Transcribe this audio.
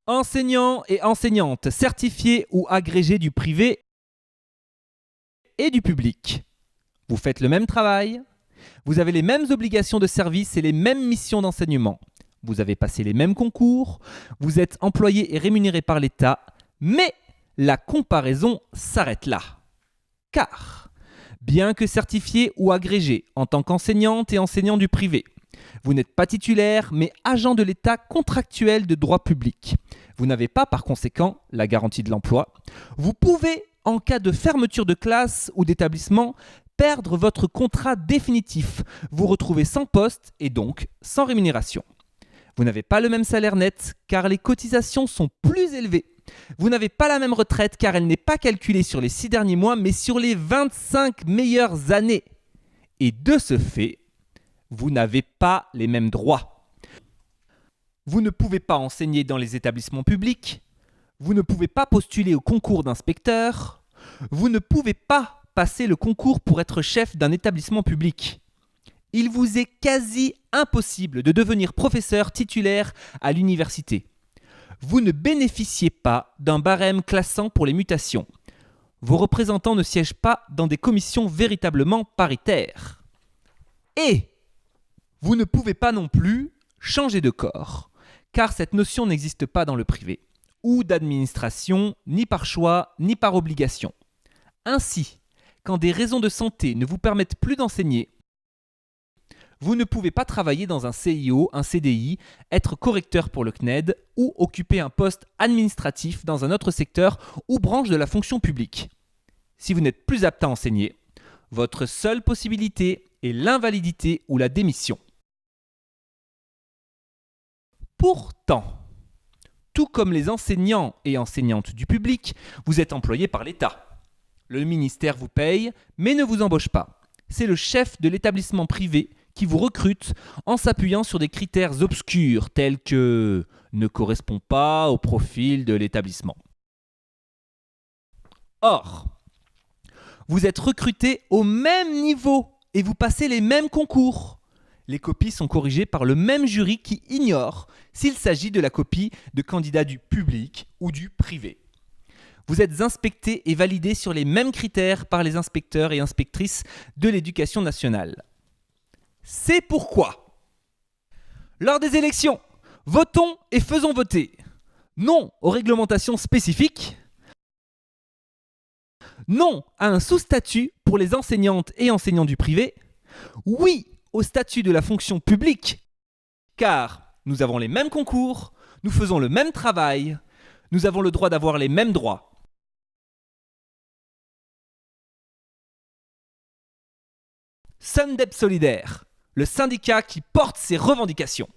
Enseignants et enseignantes certifiés ou agrégés du privé et du public. Vous faites le même travail, vous avez les mêmes obligations de service et les mêmes missions d'enseignement. Vous avez passé les mêmes concours, vous êtes employé et rémunéré par l'État, mais la comparaison s'arrête là. Car, bien que certifié ou agrégé en tant qu'enseignante et enseignant du privé, vous n'êtes pas titulaire, mais agent de l'État contractuel de droit public. Vous n'avez pas, par conséquent, la garantie de l'emploi. Vous pouvez, en cas de fermeture de classe ou d'établissement, perdre votre contrat définitif, vous retrouver sans poste et donc sans rémunération. Vous n'avez pas le même salaire net car les cotisations sont plus élevées. Vous n'avez pas la même retraite car elle n'est pas calculée sur les 6 derniers mois mais sur les 25 meilleures années. Et de ce fait, vous n'avez pas les mêmes droits. Vous ne pouvez pas enseigner dans les établissements publics, vous ne pouvez pas postuler au concours d'inspecteur, vous ne pouvez pas passer le concours pour être chef d'un établissement public. Il vous est quasi impossible de devenir professeur titulaire à l'université. Vous ne bénéficiez pas d'un barème classant pour les mutations. Vos représentants ne siègent pas dans des commissions véritablement paritaires. Et vous ne pouvez pas non plus changer de corps, car cette notion n'existe pas dans le privé, ou d'administration, ni par choix, ni par obligation. Ainsi, quand des raisons de santé ne vous permettent plus d'enseigner, vous ne pouvez pas travailler dans un CIO, un CDI, être correcteur pour le CNED ou occuper un poste administratif dans un autre secteur ou branche de la fonction publique. Si vous n'êtes plus apte à enseigner, votre seule possibilité est l'invalidité ou la démission. Pourtant, tout comme les enseignants et enseignantes du public, vous êtes employé par l'État. Le ministère vous paye, mais ne vous embauche pas. C'est le chef de l'établissement privé qui vous recrute en s'appuyant sur des critères obscurs tels que ne correspond pas au profil de l'établissement. Or, vous êtes recruté au même niveau et vous passez les mêmes concours. Les copies sont corrigées par le même jury qui ignore s'il s'agit de la copie de candidats du public ou du privé. Vous êtes inspecté et validé sur les mêmes critères par les inspecteurs et inspectrices de l'éducation nationale. C'est pourquoi, lors des élections, votons et faisons voter. Non aux réglementations spécifiques. Non à un sous-statut pour les enseignantes et enseignants du privé. Oui au statut de la fonction publique, car nous avons les mêmes concours, nous faisons le même travail, nous avons le droit d'avoir les mêmes droits. Sundep Solidaire, le syndicat qui porte ses revendications.